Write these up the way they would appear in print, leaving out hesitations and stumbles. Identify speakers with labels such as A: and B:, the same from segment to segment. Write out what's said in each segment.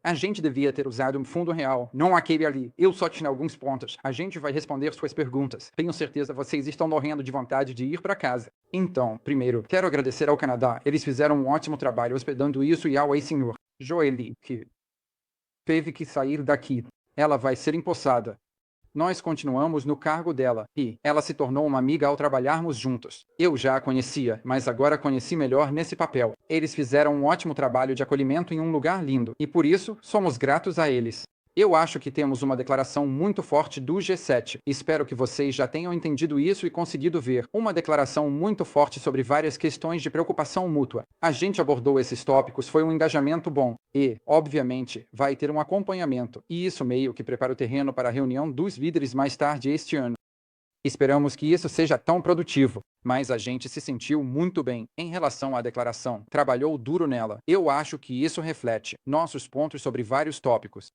A: A gente devia ter usado um fundo real, não aquele ali. Eu só tinha alguns pontos. A gente vai responder suas perguntas. Tenho certeza vocês estão morrendo de vontade de ir para casa. Então, primeiro, quero agradecer ao Canadá. Eles fizeram um ótimo trabalho hospedando isso e ao ex-senhor Joely, que teve que sair daqui. Ela vai ser empossada. Nós continuamos no cargo dela, e ela se tornou uma amiga ao trabalharmos juntos. Eu já a conhecia, mas agora conheci melhor nesse papel. Eles fizeram um ótimo trabalho de acolhimento em um lugar lindo, e por isso somos gratos a eles. Eu acho que temos uma declaração muito forte do G7. Espero que vocês já tenham entendido isso e conseguido ver uma declaração muito forte sobre várias questões de preocupação mútua. A gente abordou esses tópicos, foi um engajamento bom e, obviamente, vai ter um acompanhamento. E isso meio que prepara o terreno para a reunião dos líderes mais tarde este ano. Esperamos que isso seja tão produtivo, mas a gente se sentiu muito bem em relação à declaração. Trabalhou duro nela. Eu acho que isso reflete nossos pontos sobre vários tópicos.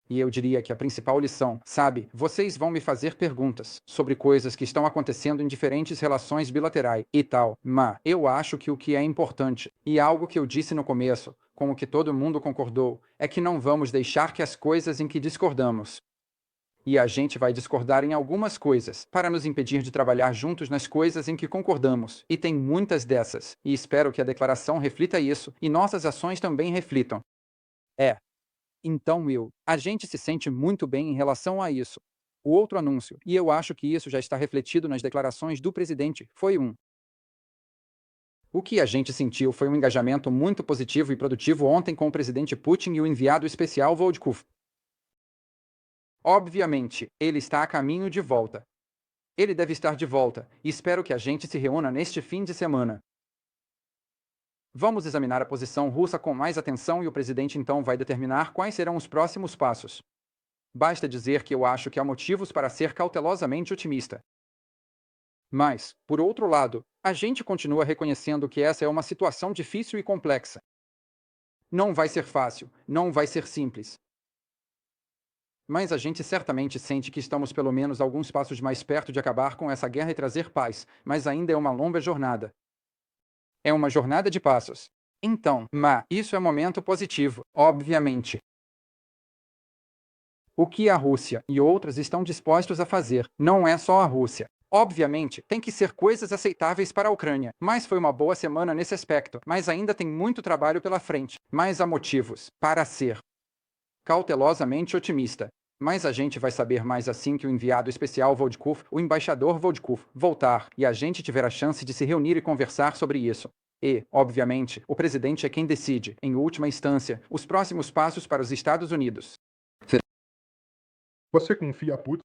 A: E eu diria que a principal lição, sabe, vocês vão me fazer perguntas sobre coisas que estão acontecendo em diferentes relações bilaterais e tal, mas eu acho que o que é importante, e algo que eu disse no começo, com o que todo mundo concordou, é que não vamos deixar que as coisas em que discordamos. E a gente vai discordar em algumas coisas, para nos impedir de trabalhar juntos nas coisas em que concordamos. E tem muitas dessas, e espero que a declaração reflita isso, e nossas ações também reflitam. É. Então, a gente se sente muito bem em relação a isso. O outro anúncio, e eu acho que isso já está refletido nas declarações do presidente, foi um. O que a gente sentiu foi um engajamento muito positivo e produtivo ontem com o presidente Putin e o enviado especial Volodkov. Obviamente, ele está a caminho de volta. Ele deve estar de volta, e espero que a gente se reúna neste fim de semana. Vamos examinar a posição russa com mais atenção e o presidente então vai determinar quais serão os próximos passos. Basta dizer que eu acho que há motivos para ser cautelosamente otimista. Mas, por outro lado, a gente continua reconhecendo que essa é uma situação difícil e complexa. Não vai ser fácil, não vai ser simples. Mas a gente certamente sente que estamos pelo menos alguns passos mais perto de acabar com essa guerra e trazer paz, mas ainda é uma longa jornada. É uma jornada de passos. Então, isso é momento positivo, obviamente. O que a Rússia e outras estão dispostos a fazer, não é só a Rússia. Obviamente, tem que ser coisas aceitáveis para a Ucrânia, mas foi uma boa semana nesse aspecto, mas ainda tem muito trabalho pela frente, mas há motivos para ser cautelosamente otimista. Mas a gente vai saber mais assim que o enviado especial Volodkov, o embaixador Volodkov, voltar e a gente tiver a chance de se reunir e conversar sobre isso. E, obviamente, o presidente é quem decide, em última instância, os próximos passos para os Estados Unidos.
B: Você confia a Putin?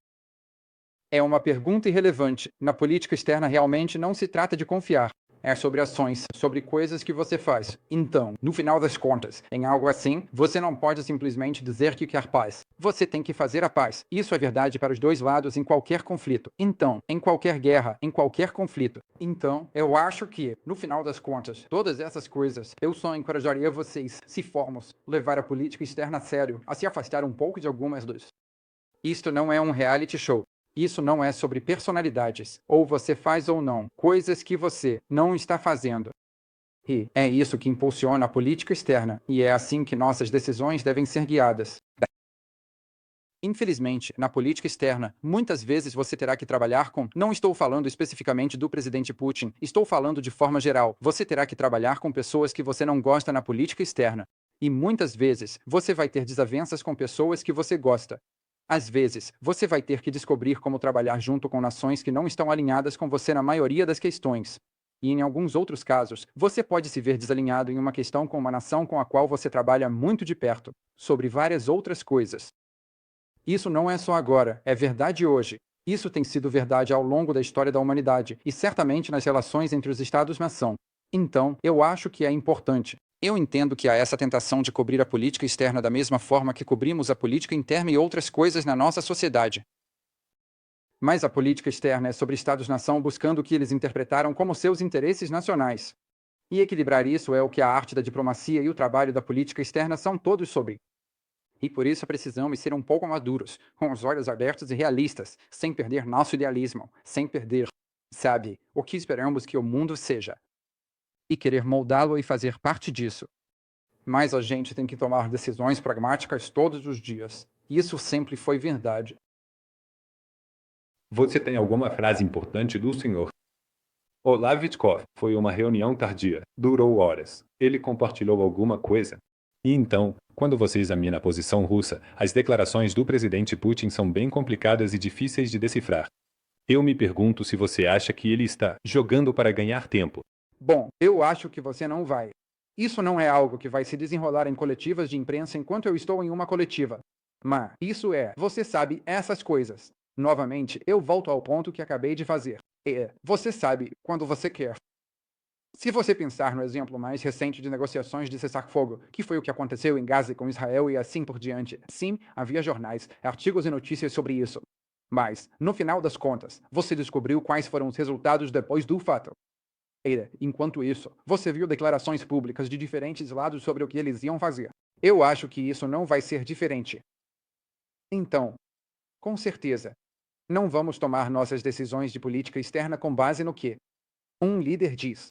A: É uma pergunta irrelevante. Na política externa realmente não se trata de confiar. É sobre ações, sobre coisas que você faz. Então, no final das contas, em algo assim, você não pode simplesmente dizer que quer paz. Você tem que fazer a paz. Isso é verdade para os dois lados em qualquer conflito. Então, em qualquer guerra, em qualquer conflito. Então, eu acho que, no final das contas, todas essas coisas, eu só encorajaria vocês, se formos, levar a política externa a sério, a se afastar um pouco de algumas dos. Isto não é um reality show. Isso não é sobre personalidades, ou você faz ou não, coisas que você não está fazendo. E é isso que impulsiona a política externa, e é assim que nossas decisões devem ser guiadas. Infelizmente, na política externa, muitas vezes você terá que trabalhar com. Não estou falando especificamente do presidente Putin, estou falando de forma geral. Você terá que trabalhar com pessoas que você não gosta na política externa. E muitas vezes, você vai ter desavenças com pessoas que você gosta. Às vezes, você vai ter que descobrir como trabalhar junto com nações que não estão alinhadas com você na maioria das questões. E em alguns outros casos, você pode se ver desalinhado em uma questão com uma nação com a qual você trabalha muito de perto, sobre várias outras coisas. Isso não é só agora, é verdade hoje. Isso tem sido verdade ao longo da história da humanidade, e certamente nas relações entre os Estados-nação. Então, eu acho que é importante. Eu entendo que há essa tentação de cobrir a política externa da mesma forma que cobrimos a política interna e outras coisas na nossa sociedade. Mas a política externa é sobre Estados-nação buscando o que eles interpretaram como seus interesses nacionais. E equilibrar isso é o que a arte da diplomacia e o trabalho da política externa são todos sobre. E por isso precisamos ser um pouco maduros, com os olhos abertos e realistas, sem perder nosso idealismo, sem perder, sabe, o que esperamos que o mundo seja. E querer moldá-lo e fazer parte disso. Mas a gente tem que tomar decisões pragmáticas todos os dias. Isso sempre foi verdade.
B: Você tem alguma frase importante do senhor? Olá, Vitkov. Foi uma reunião tardia. Durou horas. Ele compartilhou alguma coisa? E então, quando você examina a posição russa, as declarações do presidente Putin são bem complicadas e difíceis de decifrar. Eu me pergunto se você acha que ele está jogando para ganhar tempo.
A: Bom, eu acho que você não vai. Isso não é algo que vai se desenrolar em coletivas de imprensa enquanto eu estou em uma coletiva. Mas isso é, você sabe essas coisas. Novamente, eu volto ao ponto que acabei de fazer. Você sabe quando você quer. Se você pensar no exemplo mais recente de negociações de cessar-fogo, que foi o que aconteceu em Gaza com Israel e assim por diante, sim, havia jornais, artigos e notícias sobre isso. Mas, no final das contas, você descobriu quais foram os resultados depois do fato. Enquanto isso, você viu declarações públicas de diferentes lados sobre o que eles iam fazer. Eu acho que isso não vai ser diferente. Então, com certeza, não vamos tomar nossas decisões de política externa com base no que um líder diz.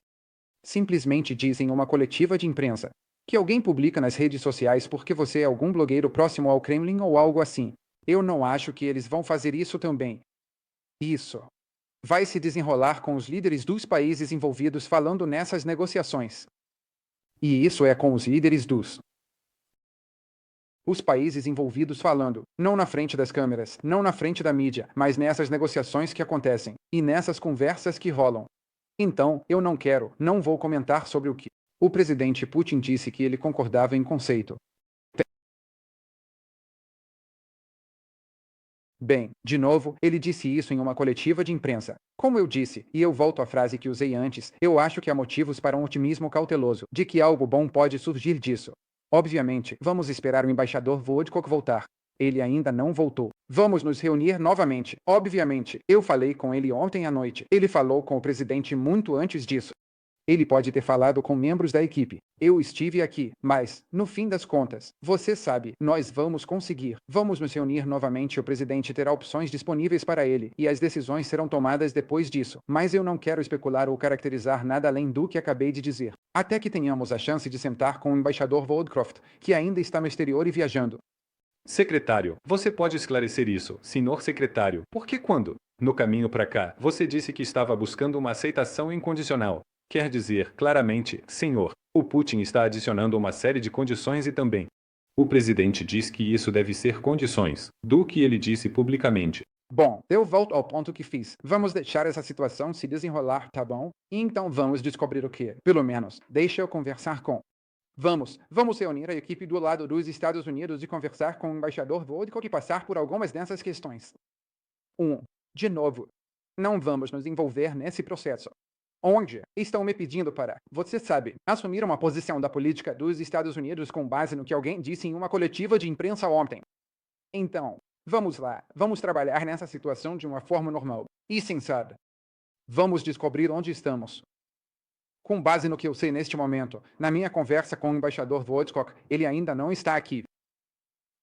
A: Simplesmente diz em uma coletiva de imprensa que alguém publica nas redes sociais porque você é algum blogueiro próximo ao Kremlin ou algo assim. Eu não acho que eles vão fazer isso também. Isso vai se desenrolar com os líderes dos países envolvidos falando nessas negociações. E isso é com os líderes dos os países envolvidos falando, não na frente das câmeras, não na frente da mídia, mas nessas negociações que acontecem e nessas conversas que rolam. Então, eu não vou comentar sobre o que o presidente Putin disse que ele concordava em conceito. Bem, de novo, ele disse isso em uma coletiva de imprensa. Como eu disse, e eu volto à frase que usei antes, eu acho que há motivos para um otimismo cauteloso, de que algo bom pode surgir disso. Obviamente, vamos esperar o embaixador Vodkok voltar. Ele ainda não voltou. Vamos nos reunir novamente. Obviamente, eu falei com ele ontem à noite. Ele falou com o presidente muito antes disso. Ele pode ter falado com membros da equipe. Eu estive aqui, mas, no fim das contas, você sabe, nós vamos conseguir. Vamos nos reunir novamente. O presidente terá opções disponíveis para ele, e as decisões serão tomadas depois disso. Mas eu não quero especular ou caracterizar nada além do que acabei de dizer. Até que tenhamos a chance de sentar com o embaixador Woldcroft, que ainda está no exterior e viajando.
B: Secretário, você pode esclarecer isso, senhor secretário? Porque quando, no caminho para cá, você disse que estava buscando uma aceitação incondicional? Quer dizer, claramente, senhor, o Putin está adicionando uma série de condições e também. O presidente diz que isso deve ser condições do que ele disse publicamente.
A: Bom, eu volto ao ponto que fiz. Vamos deixar essa situação se desenrolar, tá bom? E então vamos descobrir o que. Pelo menos, deixa eu conversar com. Vamos reunir a equipe do lado dos Estados Unidos e conversar com o embaixador Vodkok e passar por algumas dessas questões. De novo, não vamos nos envolver nesse processo. Onde estão me pedindo para, você sabe, assumir uma posição da política dos Estados Unidos com base no que alguém disse em uma coletiva de imprensa ontem. Então, vamos lá, vamos trabalhar nessa situação de uma forma normal e sensata. Vamos descobrir onde estamos. Com base no que eu sei neste momento, na minha conversa com o embaixador Vodkok, ele ainda não está aqui.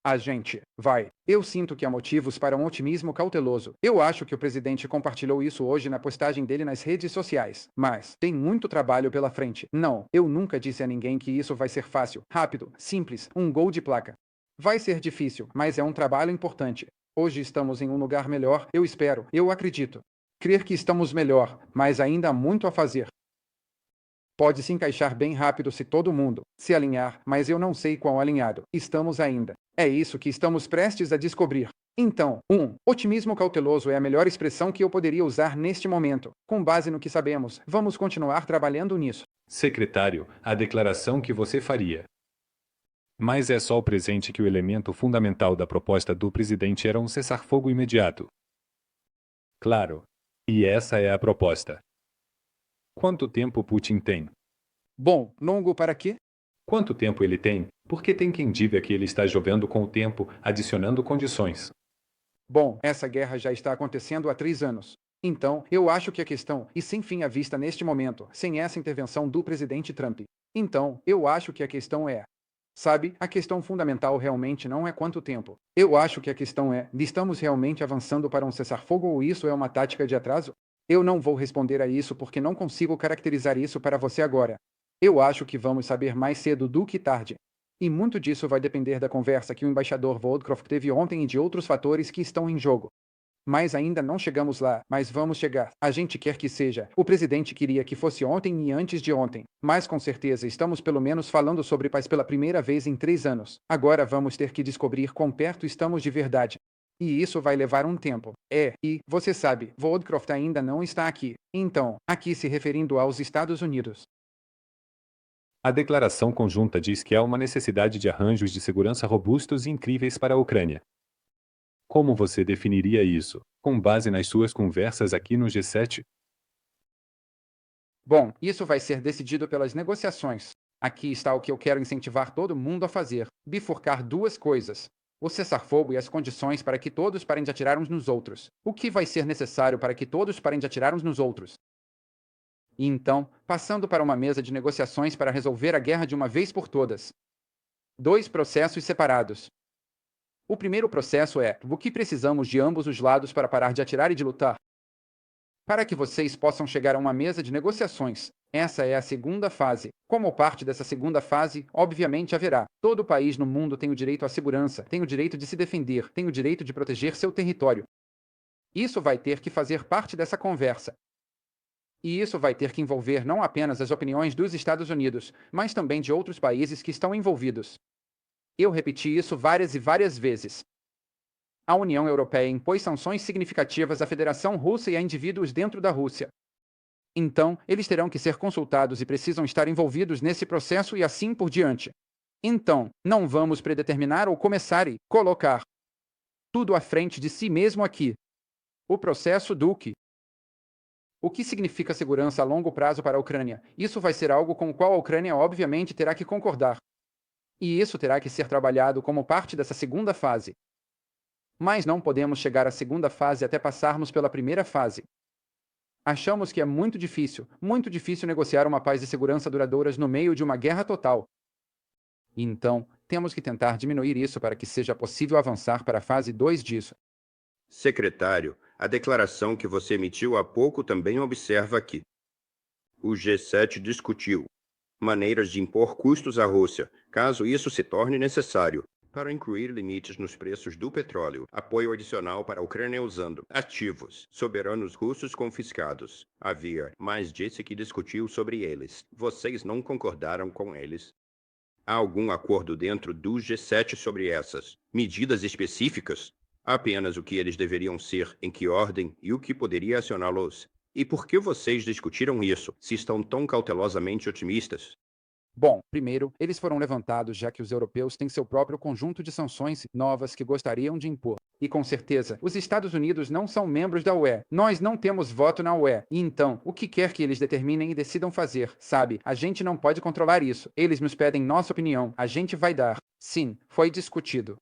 A: A gente vai. Eu sinto que há motivos para um otimismo cauteloso. Eu acho que o presidente compartilhou isso hoje na postagem dele nas redes sociais. Mas tem muito trabalho pela frente. Não, eu nunca disse a ninguém que isso vai ser fácil, rápido, simples, um gol de placa. Vai ser difícil, mas é um trabalho importante. Hoje estamos em um lugar melhor, eu espero, eu acredito. Crer que estamos melhor, mas ainda há muito a fazer. Pode se encaixar bem rápido se todo mundo se alinhar, mas eu não sei quão alinhado estamos ainda. É isso que estamos prestes a descobrir. Então, otimismo cauteloso é a melhor expressão que eu poderia usar neste momento. Com base no que sabemos, vamos continuar trabalhando nisso.
B: Secretário, a declaração que você faria. Mas é só o presente que o elemento fundamental da proposta do presidente era um cessar-fogo imediato. Claro. E essa é a proposta. Quanto tempo Putin tem?
A: Bom, longo para quê?
B: Quanto tempo ele tem? Porque tem quem diga que ele está jogando com o tempo, adicionando condições.
A: Bom, essa guerra já está acontecendo há 3 anos. Então, eu acho que a questão, e sem fim à vista neste momento, sem essa intervenção do presidente Trump. Então, eu acho que a questão é. Sabe, a questão fundamental realmente não é quanto tempo. Eu acho que a questão é: estamos realmente avançando para um cessar-fogo ou isso é uma tática de atraso? Eu não vou responder a isso porque não consigo caracterizar isso para você agora. Eu acho que vamos saber mais cedo do que tarde. E muito disso vai depender da conversa que o embaixador Woodcroft teve ontem e de outros fatores que estão em jogo. Mas ainda não chegamos lá, mas vamos chegar. A gente quer que seja. O presidente queria que fosse ontem e antes de ontem. Mas com certeza estamos pelo menos falando sobre paz pela primeira vez em 3 anos. Agora vamos ter que descobrir quão perto estamos de verdade. E isso vai levar um tempo. E, você sabe, Woodcroft ainda não está aqui. Então, aqui se referindo aos Estados Unidos.
B: A declaração conjunta diz que há uma necessidade de arranjos de segurança robustos e incríveis para a Ucrânia. Como você definiria isso, com base nas suas conversas aqui no G7?
A: Bom, isso vai ser decidido pelas negociações. Aqui está o que eu quero incentivar todo mundo a fazer: bifurcar duas coisas. O cessar-fogo e as condições para que todos parem de atirar uns nos outros. O que vai ser necessário para que todos parem de atirar uns nos outros? E então, passando para uma mesa de negociações para resolver a guerra de uma vez por todas. 2 processos separados. O primeiro processo é: o que precisamos de ambos os lados para parar de atirar e de lutar? Para que vocês possam chegar a uma mesa de negociações. Essa é a segunda fase. Como parte dessa segunda fase, obviamente haverá. Todo país no mundo tem o direito à segurança, tem o direito de se defender, tem o direito de proteger seu território. Isso vai ter que fazer parte dessa conversa. E isso vai ter que envolver não apenas as opiniões dos Estados Unidos, mas também de outros países que estão envolvidos. Eu repeti isso várias e várias vezes. A União Europeia impôs sanções significativas à Federação Russa e a indivíduos dentro da Rússia. Então, eles terão que ser consultados e precisam estar envolvidos nesse processo e assim por diante. Então, não vamos predeterminar ou começar e colocar tudo à frente de si mesmo aqui. O processo Duque. O que significa segurança a longo prazo para a Ucrânia? Isso vai ser algo com o qual a Ucrânia obviamente terá que concordar. E isso terá que ser trabalhado como parte dessa segunda fase. Mas não podemos chegar à segunda fase até passarmos pela primeira fase. Achamos que é muito difícil negociar uma paz e segurança duradouras no meio de uma guerra total. Então, temos que tentar diminuir isso para que seja possível avançar para a fase 2 disso.
C: Secretário, a declaração que você emitiu há pouco também observa aqui. O G7 discutiu maneiras de impor custos à Rússia, caso isso se torne necessário, para incluir limites nos preços do petróleo, apoio adicional para a Ucrânia usando ativos soberanos russos confiscados. Havia, mas disse que discutiu sobre eles. Vocês não concordaram com eles? Há algum acordo dentro do G7 sobre essas medidas específicas? Apenas o que eles deveriam ser, em que ordem e o que poderia acioná-los. E por que vocês discutiram isso, se estão tão cautelosamente otimistas?
A: Bom, primeiro, eles foram levantados já que os europeus têm seu próprio conjunto de sanções novas que gostariam de impor. E com certeza, os Estados Unidos não são membros da UE. Nós não temos voto na UE. E então, o que quer que eles determinem e decidam fazer, sabe? A gente não pode controlar isso. Eles nos pedem nossa opinião. A gente vai dar. Sim, foi discutido.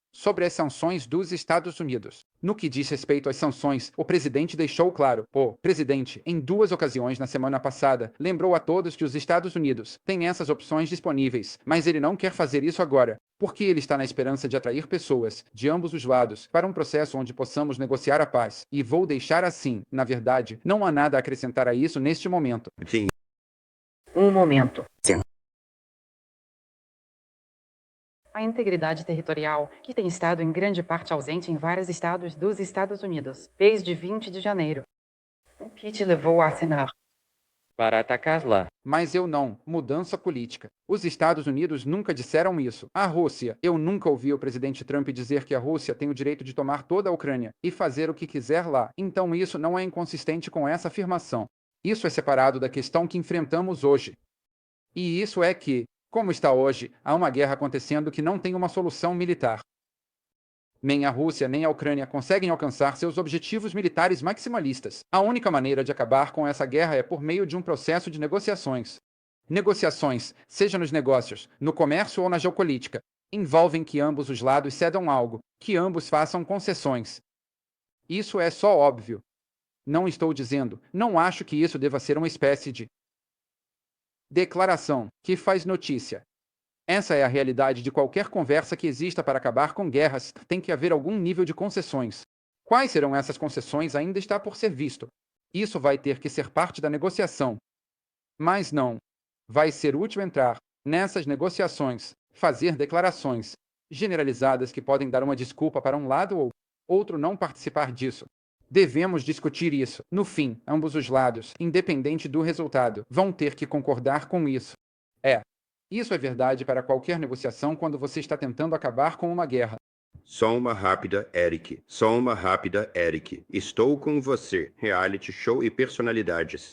A: Sobre as sanções dos Estados Unidos. No que diz respeito às sanções, o presidente deixou claro. O presidente, em 2 ocasiões na semana passada, lembrou a todos que os Estados Unidos têm essas opções disponíveis, mas ele não quer fazer isso agora, porque ele está na esperança de atrair pessoas, de ambos os lados, para um processo onde possamos negociar a paz. E vou deixar assim. Na verdade, não há nada a acrescentar a isso neste momento.
C: Sim.
D: Um momento. A integridade territorial, que tem estado em grande parte ausente em vários estados dos Estados Unidos, desde 20 de janeiro. O que te levou a assinar?
E: Para atacar lá.
A: Mas eu não. Mudança política. Os Estados Unidos nunca disseram isso. A Rússia. Eu nunca ouvi o presidente Trump dizer que a Rússia tem o direito de tomar toda a Ucrânia e fazer o que quiser lá. Então isso não é inconsistente com essa afirmação. Isso é separado da questão que enfrentamos hoje. E isso é que, como está hoje, há uma guerra acontecendo que não tem uma solução militar. Nem a Rússia nem a Ucrânia conseguem alcançar seus objetivos militares maximalistas. A única maneira de acabar com essa guerra é por meio de um processo de negociações. Negociações, seja nos negócios, no comércio ou na geopolítica, envolvem que ambos os lados cedam algo, que ambos façam concessões. Isso é só óbvio. Não estou dizendo, não acho que isso deva ser uma espécie de declaração que faz notícia. Essa é a realidade de qualquer conversa que exista para acabar com guerras, tem que haver algum nível de concessões. Quais serão essas concessões ainda está por ser visto. Isso vai ter que ser parte da negociação. Mas não. Vai ser útil entrar nessas negociações, fazer declarações generalizadas que podem dar uma desculpa para um lado ou outro não participar disso. Devemos discutir isso. No fim, ambos os lados, independente do resultado, vão ter que concordar com isso. Isso é verdade para qualquer negociação quando você está tentando acabar com uma guerra.
C: Só uma rápida, Eric. Só uma rápida, Eric. Estou com você. Reality show e personalidades.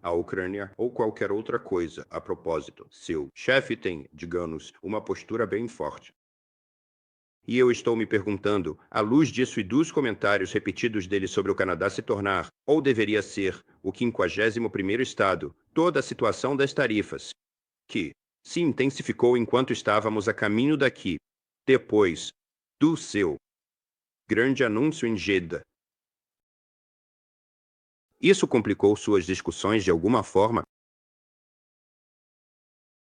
C: A Ucrânia ou qualquer outra coisa, a propósito. Seu chefe tem, digamos, uma postura bem forte. E eu estou me perguntando, à luz disso e dos comentários repetidos dele sobre o Canadá se tornar, ou deveria ser, o 51º estado, toda a situação das tarifas, que se intensificou enquanto estávamos a caminho daqui, depois do seu grande anúncio em Jeddah. Isso complicou suas discussões de alguma forma?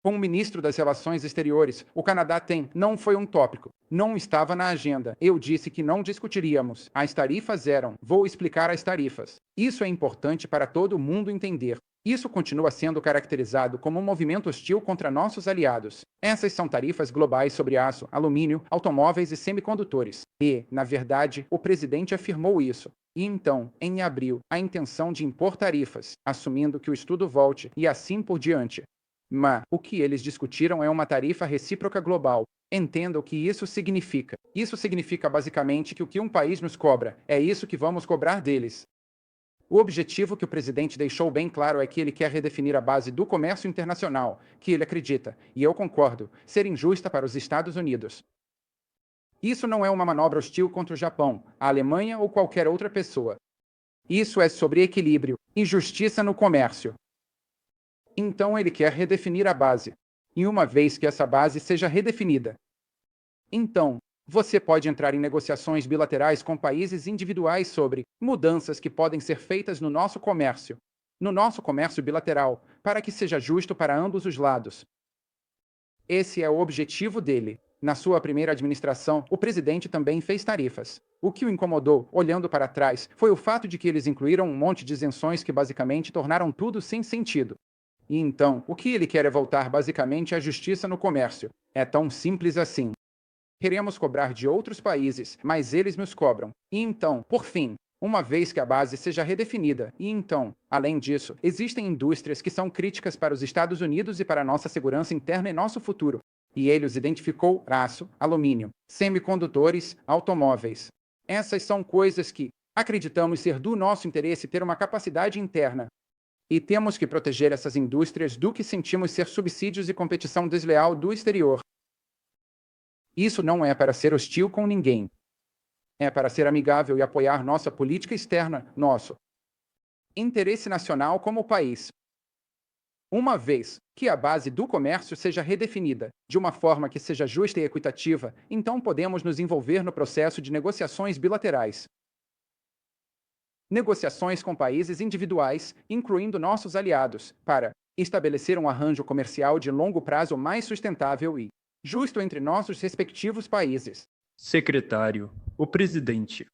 A: Com o ministro das Relações Exteriores, o Canadá não foi um tópico. Não estava na agenda. Eu disse que não discutiríamos. As tarifas eram. Vou explicar as tarifas. Isso é importante para todo mundo entender. Isso continua sendo caracterizado como um movimento hostil contra nossos aliados. Essas são tarifas globais sobre aço, alumínio, automóveis e semicondutores. E, na verdade, o presidente afirmou isso. E então, em abril, a intenção de impor tarifas, assumindo que o estudo volte e assim por diante. Mas o que eles discutiram é uma tarifa recíproca global. Entenda o que isso significa. Isso significa basicamente que o que um país nos cobra, é isso que vamos cobrar deles. O objetivo que o presidente deixou bem claro é que ele quer redefinir a base do comércio internacional, que ele acredita, e eu concordo, ser injusta para os Estados Unidos. Isso não é uma manobra hostil contra o Japão, a Alemanha ou qualquer outra pessoa. Isso é sobre equilíbrio e justiça no comércio. Então ele quer redefinir a base. E uma vez que essa base seja redefinida, então, você pode entrar em negociações bilaterais com países individuais sobre mudanças que podem ser feitas no nosso comércio bilateral, para que seja justo para ambos os lados. Esse é o objetivo dele. Na sua primeira administração, o presidente também fez tarifas. O que o incomodou, olhando para trás, foi o fato de que eles incluíram um monte de isenções que basicamente tornaram tudo sem sentido. E então, o que ele quer é voltar basicamente à justiça no comércio. É tão simples assim. Queremos cobrar de outros países, mas eles nos cobram. E então, por fim, uma vez que a base seja redefinida, e então, além disso, existem indústrias que são críticas para os Estados Unidos e para nossa segurança interna e nosso futuro. E ele os identificou aço, alumínio, semicondutores, automóveis. Essas são coisas que acreditamos ser do nosso interesse ter uma capacidade interna. E temos que proteger essas indústrias do que sentimos ser subsídios e competição desleal do exterior. Isso não é para ser hostil com ninguém. É para ser amigável e apoiar nossa política externa, nosso interesse nacional como país. Uma vez que a base do comércio seja redefinida de uma forma que seja justa e equitativa, então podemos nos envolver no processo de negociações bilaterais. Negociações com países individuais, incluindo nossos aliados, para estabelecer um arranjo comercial de longo prazo mais sustentável e justo entre nossos respectivos países.
F: Secretário, o presidente.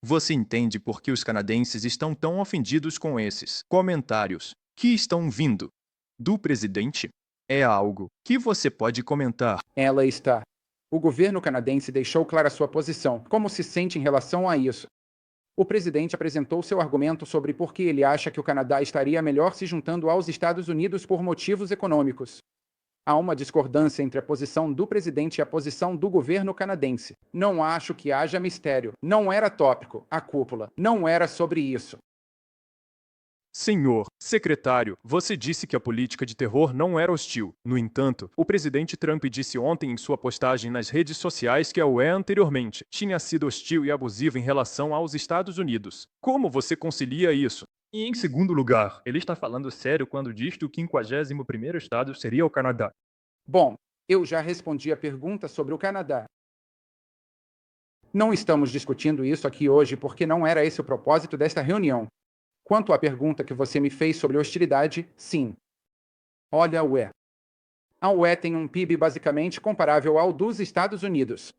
F: Você entende por que os canadenses estão tão ofendidos com esses comentários que estão vindo do presidente? É algo que você pode comentar.
A: Ela está. O governo canadense deixou clara sua posição, como se sente em relação a isso. O presidente apresentou seu argumento sobre por que ele acha que o Canadá estaria melhor se juntando aos Estados Unidos por motivos econômicos. Há uma discordância entre a posição do presidente e a posição do governo canadense. Não acho que haja mistério. Não era tópico. A cúpula não era sobre isso.
F: Senhor secretário, você disse que a política de terror não era hostil. No entanto, o presidente Trump disse ontem em sua postagem nas redes sociais que a UE anteriormente tinha sido hostil e abusiva em relação aos Estados Unidos. Como você concilia isso? E em segundo lugar, ele está falando sério quando diz que o 51º estado seria o Canadá.
A: Bom, eu já respondi a pergunta sobre o Canadá. Não estamos discutindo isso aqui hoje porque não era esse o propósito desta reunião. Quanto à pergunta que você me fez sobre hostilidade, sim. Olha a UE. A UE tem um PIB basicamente comparável ao dos Estados Unidos.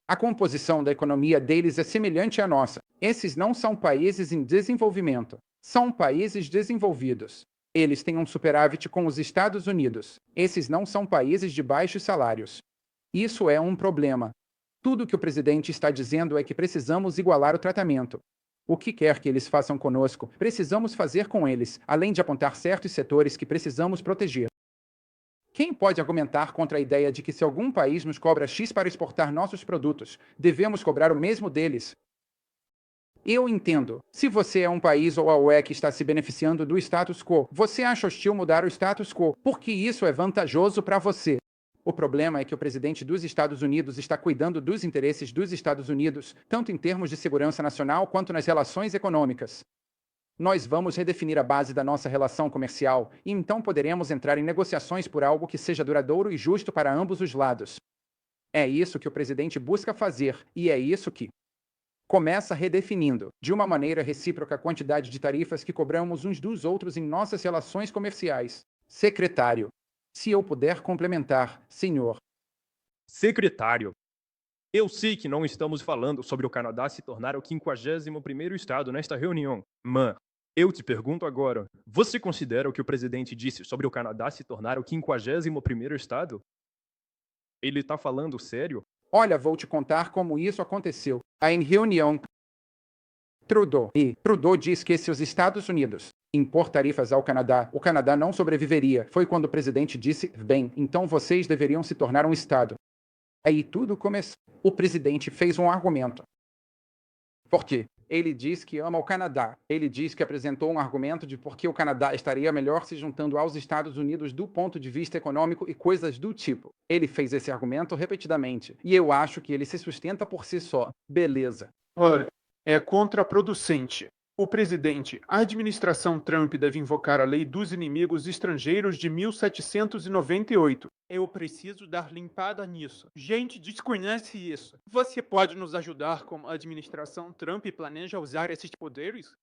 A: A composição da economia deles é semelhante à nossa. Esses não são países em desenvolvimento. São países desenvolvidos. Eles têm um superávit com os Estados Unidos. Esses não são países de baixos salários. Isso é um problema. Tudo que o presidente está dizendo é que precisamos igualar o tratamento. O que quer que eles façam conosco, precisamos fazer com eles, além de apontar certos setores que precisamos proteger. Quem pode argumentar contra a ideia de que se algum país nos cobra X para exportar nossos produtos, devemos cobrar o mesmo deles? Eu entendo. Se você é um país ou a UE que está se beneficiando do status quo, você acha hostil mudar o status quo, porque isso é vantajoso para você. O problema é que o presidente dos Estados Unidos está cuidando dos interesses dos Estados Unidos, tanto em termos de segurança nacional quanto nas relações econômicas. Nós vamos redefinir a base da nossa relação comercial, e então poderemos entrar em negociações por algo que seja duradouro e justo para ambos os lados. É isso que o presidente busca fazer, e é isso que começa redefinindo, de uma maneira recíproca, a quantidade de tarifas que cobramos uns dos outros em nossas relações comerciais. Secretário, se eu puder complementar, senhor.
F: Secretário, eu sei que não estamos falando sobre o Canadá se tornar o 51º estado nesta reunião, mas eu te pergunto agora, você considera o que o presidente disse sobre o Canadá se tornar o 51º estado? Ele está falando sério?
A: Olha, vou te contar como isso aconteceu. Em reunião, Trudeau diz que se os Estados Unidos impor tarifas ao Canadá, o Canadá não sobreviveria. Foi quando o presidente disse, bem, então vocês deveriam se tornar um estado. Aí tudo começou. O presidente fez um argumento. Por quê? Ele diz que ama o Canadá. Ele diz que apresentou um argumento de por que o Canadá estaria melhor se juntando aos Estados Unidos do ponto de vista econômico e coisas do tipo. Ele fez esse argumento repetidamente. E eu acho que ele se sustenta por si só. Beleza.
G: Ora, é contraproducente. O presidente, a administração Trump deve invocar a Lei dos Inimigos Estrangeiros de 1798. Eu preciso dar limpada nisso. Gente, desconhece isso. Você pode nos ajudar como a administração Trump planeja usar esses poderes?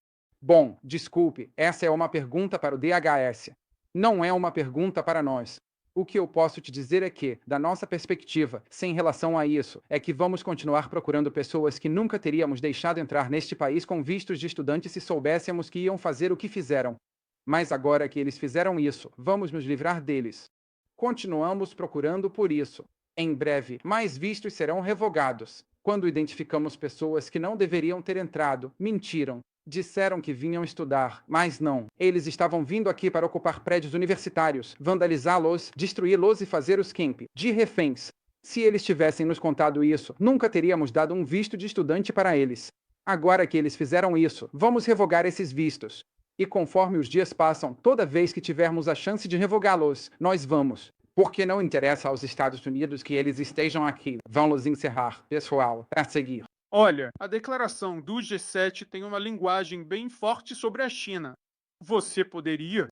A: Bom, desculpe, essa é uma pergunta para o DHS. Não é uma pergunta para nós. O que eu posso te dizer é que, da nossa perspectiva, sem relação a isso, é que vamos continuar procurando pessoas que nunca teríamos deixado entrar neste país com vistos de estudante se soubéssemos que iam fazer o que fizeram. Mas agora que eles fizeram isso, vamos nos livrar deles. Continuamos procurando por isso. Em breve, mais vistos serão revogados. Quando identificamos pessoas que não deveriam ter entrado, mentiram. Disseram que vinham estudar, mas não. Eles estavam vindo aqui para ocupar prédios universitários, vandalizá-los, destruí-los e fazer os camp de reféns. Se eles tivessem nos contado isso, nunca teríamos dado um visto de estudante para eles. Agora que eles fizeram isso, vamos revogar esses vistos. E conforme os dias passam, toda vez que tivermos a chance de revogá-los, nós vamos. Porque não interessa aos Estados Unidos que eles estejam aqui. Vamos encerrar, pessoal, para seguir.
G: Olha, a declaração do G7 tem uma linguagem bem forte sobre a China. Você poderia?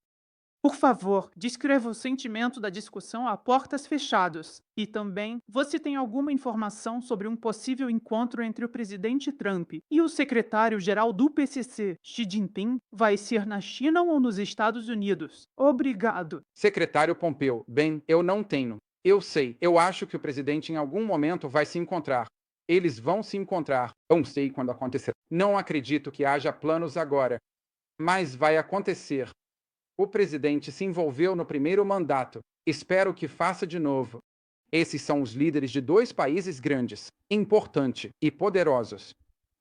H: Por favor, descreva o sentimento da discussão a portas fechadas. E também, você tem alguma informação sobre um possível encontro entre o presidente Trump e o secretário-geral do PCC, Xi Jinping? Vai ser na China ou nos Estados Unidos? Obrigado.
A: Secretário Pompeu, bem, eu não tenho. Eu sei, eu acho que o presidente em algum momento vai se encontrar. Eles vão se encontrar. Não sei quando acontecerá. Não acredito que haja planos agora. Mas vai acontecer. O presidente se envolveu no primeiro mandato. Espero que faça de novo. Esses são os líderes de dois países grandes, importantes e poderosos.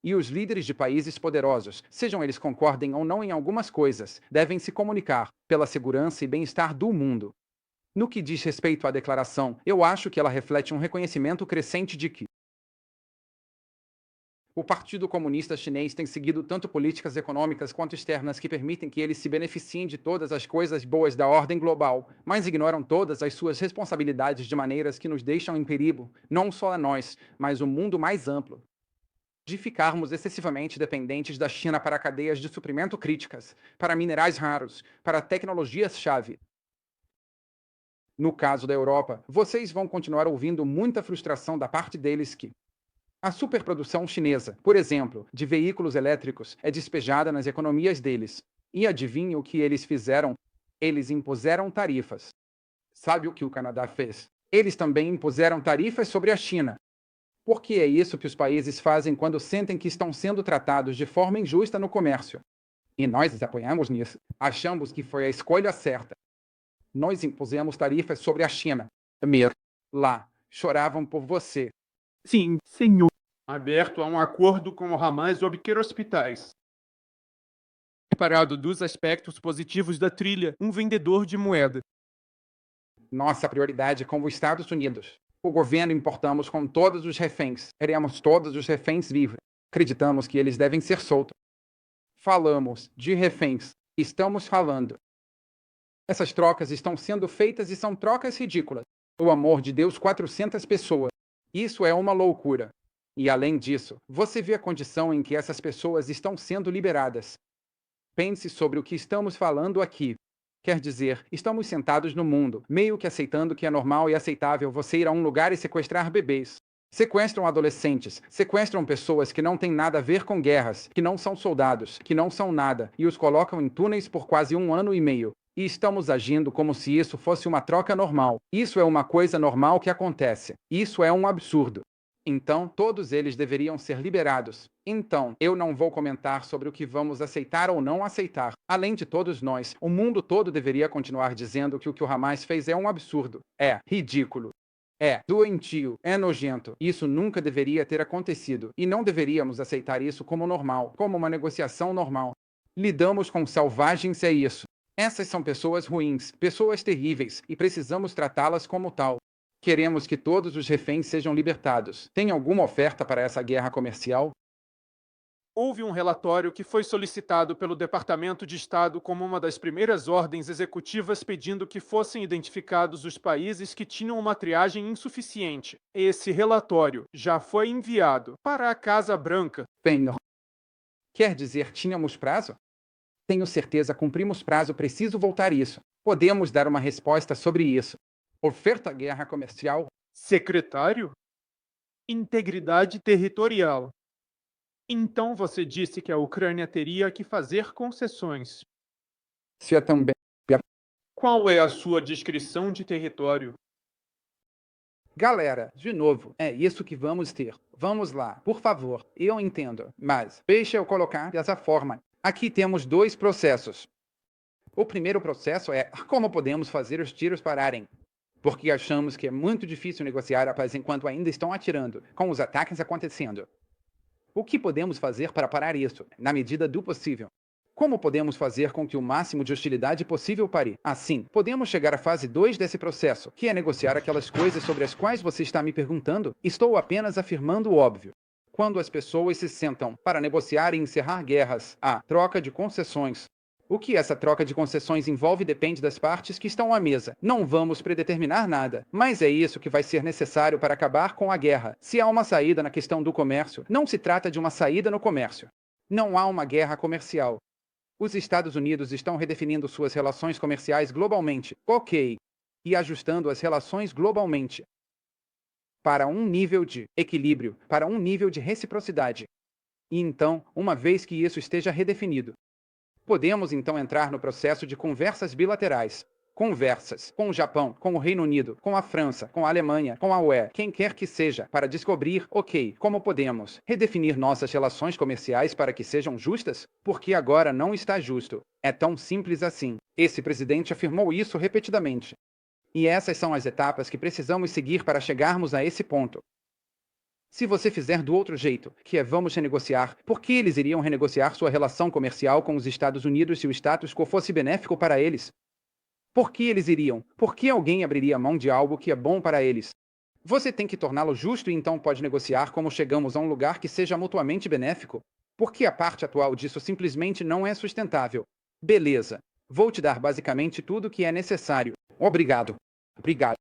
A: E os líderes de países poderosos, sejam eles concordem ou não em algumas coisas, devem se comunicar pela segurança e bem-estar do mundo. No que diz respeito à declaração, eu acho que ela reflete um reconhecimento crescente de que o Partido Comunista Chinês tem seguido tanto políticas econômicas quanto externas que permitem que eles se beneficiem de todas as coisas boas da ordem global, mas ignoram todas as suas responsabilidades de maneiras que nos deixam em perigo, não só a nós, mas o mundo mais amplo. De ficarmos excessivamente dependentes da China para cadeias de suprimento críticas, para minerais raros, para tecnologias-chave. No caso da Europa, vocês vão continuar ouvindo muita frustração da parte deles que a superprodução chinesa, por exemplo, de veículos elétricos, é despejada nas economias deles. E adivinhe o que eles fizeram? Eles impuseram tarifas. Sabe o que o Canadá fez? Eles também impuseram tarifas sobre a China. Porque é isso que os países fazem quando sentem que estão sendo tratados de forma injusta no comércio. E nós os apoiamos nisso. Achamos que foi a escolha certa. Nós impusemos tarifas sobre a China. Mir, lá, choravam por você.
G: Sim, senhor. Aberto a um acordo com o Hamas obter hospitais. Separado dos aspectos positivos da trilha, um vendedor de moeda.
A: Nossa prioridade é com os Estados Unidos. O governo importamos com todos os reféns. Queremos todos os reféns vivos. Acreditamos que eles devem ser soltos. Falamos de reféns. Estamos falando. Essas trocas estão sendo feitas e são trocas ridículas. O amor de Deus, 400 pessoas. Isso é uma loucura. E além disso, você vê a condição em que essas pessoas estão sendo liberadas. Pense sobre o que estamos falando aqui. Quer dizer, estamos sentados no mundo, meio que aceitando que é normal e aceitável você ir a um lugar e sequestrar bebês. Sequestram adolescentes, sequestram pessoas que não têm nada a ver com guerras, que não são soldados, que não são nada, e os colocam em túneis por quase 1 ano e meio. E estamos agindo como se isso fosse uma troca normal. Isso é uma coisa normal que acontece. Isso é um absurdo. Então, todos eles deveriam ser liberados. Então, eu não vou comentar sobre o que vamos aceitar ou não aceitar. Além de todos nós, o mundo todo deveria continuar dizendo que o Hamas fez é um absurdo. É ridículo. É doentio, é nojento. Isso nunca deveria ter acontecido. E não deveríamos aceitar isso como normal, como uma negociação normal. Lidamos com selvagens, é isso. Essas são pessoas ruins, pessoas terríveis, e precisamos tratá-las como tal. Queremos que todos os reféns sejam libertados. Tem alguma oferta para essa guerra comercial?
G: Houve um relatório que foi solicitado pelo Departamento de Estado como uma das primeiras ordens executivas pedindo que fossem identificados os países que tinham uma triagem insuficiente. Esse relatório já foi enviado para a Casa Branca.
A: Bem, não. Quer dizer, tínhamos prazo? Tenho certeza, cumprimos prazo, preciso voltar isso. Podemos dar uma resposta sobre isso. Oferta guerra comercial?
G: Secretário? Integridade territorial. Então você disse que a Ucrânia teria que fazer concessões.
A: Se é também.
G: Qual é a sua descrição de território?
A: Galera, de novo, é isso que vamos ter. Vamos lá, por favor, eu entendo, mas deixa eu colocar dessa forma. Aqui temos 2 processos. O primeiro processo é como podemos fazer os tiros pararem. Porque achamos que é muito difícil negociar a paz enquanto ainda estão atirando, com os ataques acontecendo. O que podemos fazer para parar isso, na medida do possível? Como podemos fazer com que o máximo de hostilidade possível pare? Assim, podemos chegar à fase 2 desse processo, que é negociar aquelas coisas sobre as quais você está me perguntando. Estou apenas afirmando o óbvio. Quando as pessoas se sentam para negociar e encerrar guerras, há troca de concessões. O que essa troca de concessões envolve depende das partes que estão à mesa. Não vamos predeterminar nada, mas é isso que vai ser necessário para acabar com a guerra. Se há uma saída na questão do comércio, não se trata de uma saída no comércio. Não há uma guerra comercial. Os Estados Unidos estão redefinindo suas relações comerciais globalmente, ok, e ajustando as relações globalmente para um nível de equilíbrio, para um nível de reciprocidade. E então, uma vez que isso esteja redefinido, podemos então entrar no processo de conversas bilaterais. Conversas com o Japão, com o Reino Unido, com a França, com a Alemanha, com a UE, quem quer que seja, para descobrir, ok, como podemos redefinir nossas relações comerciais para que sejam justas? Porque agora não está justo. É tão simples assim. Esse presidente afirmou isso repetidamente. E essas são as etapas que precisamos seguir para chegarmos a esse ponto. Se você fizer do outro jeito, que é vamos renegociar, por que eles iriam renegociar sua relação comercial com os Estados Unidos se o status quo fosse benéfico para eles? Por que eles iriam? Por que alguém abriria mão de algo que é bom para eles? Você tem que torná-lo justo e então pode negociar como chegamos a um lugar que seja mutuamente benéfico. Porque a parte atual disso simplesmente não é sustentável. Beleza. Vou te dar basicamente tudo o que é necessário. Obrigado. Obrigado.